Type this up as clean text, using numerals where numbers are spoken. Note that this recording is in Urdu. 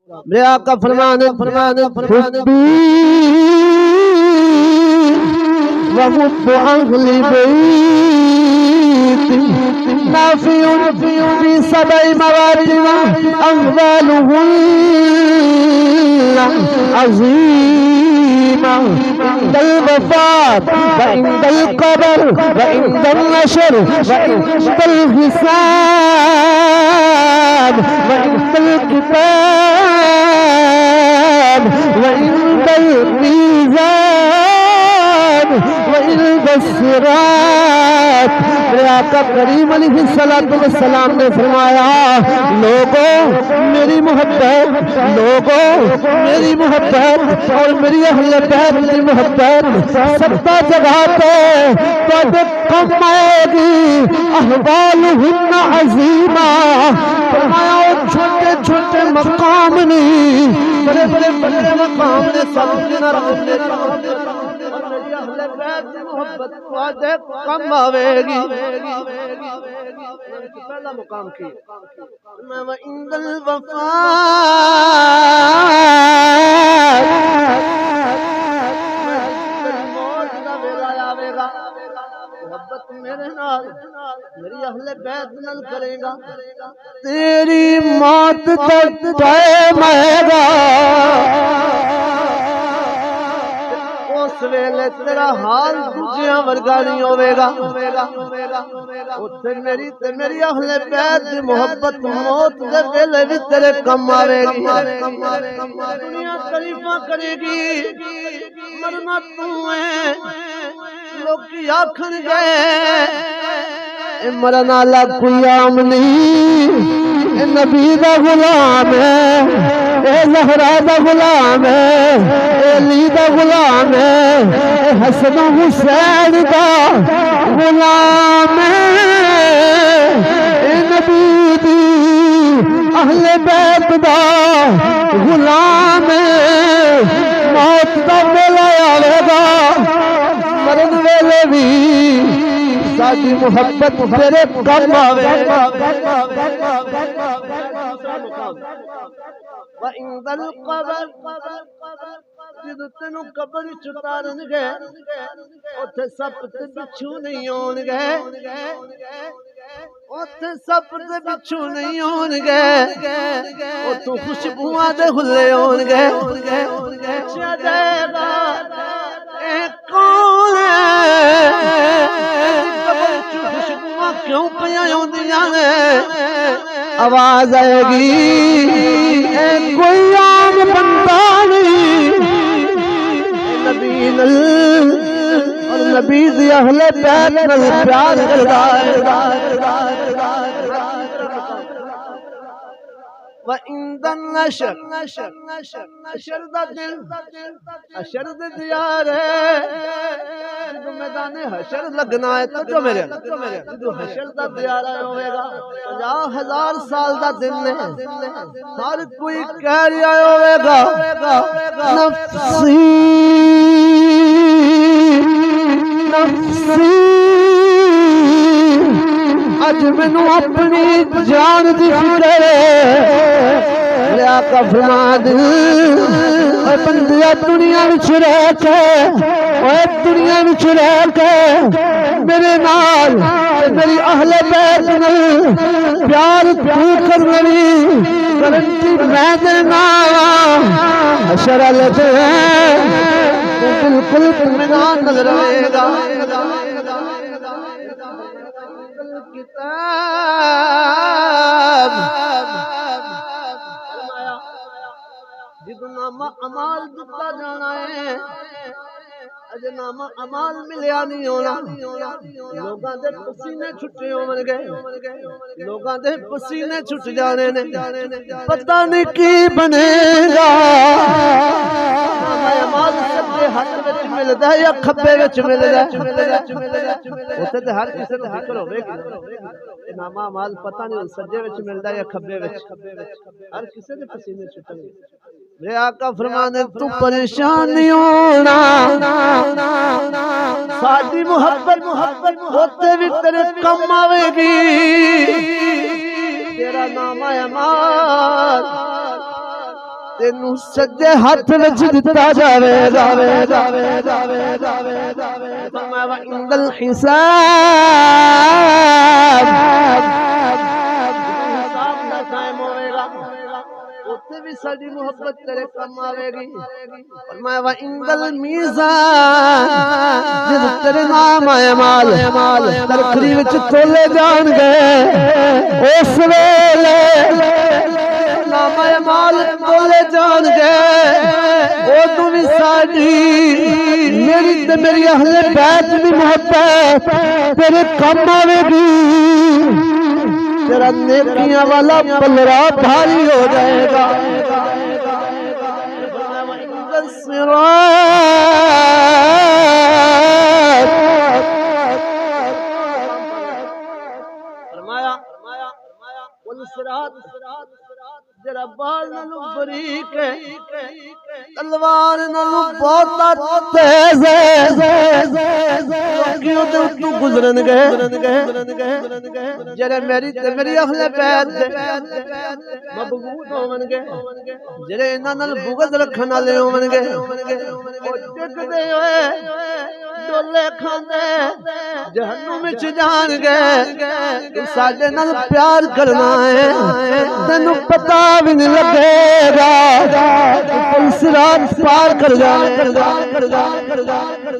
میرے آقا فرمانے وحب اہل بیت نافع فی سبع مواتن اغوالہن عظیمہ عند الوفات وعند القبر وعند النشر وعند الحساب وعند الكتاب وعند الميزان وعند الصراط۔ میرے آقا کریم علیہ السلام نے فرمایا لوگوں میری محبت، لوگوں میری محبت اور میری اہل بیت کی محبت ستا جگہ پہ تو کم آئے گی، احوالہن عظیمہ۔ فرمایا چھوٹے چھوٹے مقام نہیں، بڑے بڑے مقام نے سب جنہ رہنے اہل بیت کی محبت وعدے کم آوے گی۔ پہلا مقام کی میں وعند الوفات موت دا ویلا آوے گا، محبت میرے نال میری اہل بیت نال کرے گا، تیری موت تک ٹائم آئے گا، اس ویلے تیرا حال دوجیاں ورگا نہیں ہوئے گا، اتھے میری تے میری اہل بیت دی محبت موت دے ویلے بھی تیرے کم آوے گی۔ دنیا تعریفاں کرے گی مرنا تو ہے، لوکی آکھن گئے اے مرن والا کوئی عام نہیں، اے نبی دا غلام ہے، اے زہرا دا غلام ہے، اے علی دا غلام ہے، اے حسن و حسین دا غلام ہے، اے نبی دی اہل بیت دا غلام ہے۔ موت دا ویلا آئے گا، مرن ویلے بھی ساری محبت تیرے کم آوے گا۔ وعند القبر جدو تینو قبر چتارن گے اتھے سپ تے بچھو نہیں ہون گے، اتھے سپ تے بچھو نہیں ہون گے، اتھو خوشبوآں دے ہلے ہون گے، پوچھا جائے گا اے کون ہے، خوشبوآں کیوں پیاں ہوندیاں نے، آواز آئے گی اے کوئی عام بندہ نہیں، نبی نل اور نبی دی اہل بیت نل پیار کردا ہے۔ وعند النشر حشر دا دن، حشر دی دیار ہے، جدو میدان حشر لگنا ہے تو میرے جدو حشر دا دیار ہوئے گا 50,000 سال دا دن ہے، ہر کوئی کہہ رہا ہوئے گا نفسی نفسی، اج مینو اپنی جان دی فکر ہے۔ میرے آقا فرما دے اے بندیا دنیا وچ رہ کے، اے دنیا وچ رہ کے میرے نال میری اہل بیت نال پیار تو کرنی گارنٹی میں دینا، حشر والے دن بالکل اطمینان نظر آئے گا۔ کتاب جدو نامہ عمال دتا جانا ہے، اجے نامہ عمال ملیا نہیں ہونا، لوگاں دے پسینے چھٹے ہون گے، لوگاں دے پسینے چھٹ جانے نے، پتہ نہیں کی بنے گا۔ نامہ عمال سجے ہاتھ وچ ملدا ہے یا کھبے وچ ملدا ہے، اوتھے تے ہر کسے نوں فکر ہوے گی نامہ عمال پتہ نہیں سجے وچ ملدا ہے یا کھبے وچ، ہر کسے دے پسینے چھٹن گے۔ میرے آقا فرمانے تو پریشان نہیں ہونا، ساری محبت ہوتے بھی تیرے کم آوے گی، تیرا نام اعمال تینو سجے ہاتھ وچ دتا جاوے گا فرمایا وعند الحساب حساب دا قائم ہوے گا اوتھے بھی ساڈی محبت تیرے کم آوے گی فرمایا وعند المیزان جد تیرے نام آئے مال ترکھری وچ تولے جان گے اس ویلے نام آئے مال تولے جان گے او تو بھی ساڈی میری تے میری اہل بیت دی محبت تیرے کم آوے گی تیرا نیکیاں والا پلڑا بھاری ہو جائے گا فرمایا جڑا بال نالو بریک ہے تلوار نالو بہت تیز ہے کیوں تے تو گزرن گئے جڑے میری تے میری اہل بیت مبغوض ہون گے جڑے انہاں نال بغض رکھن والے ہون گے او ٹکدے ہوئے ڈولے کھاندے جہنم وچ جان گے تو ساڈے نال پیار کرنا ہے تینوں پتہ بھی نہیں لگے گا تو صراط پار کر جائے گا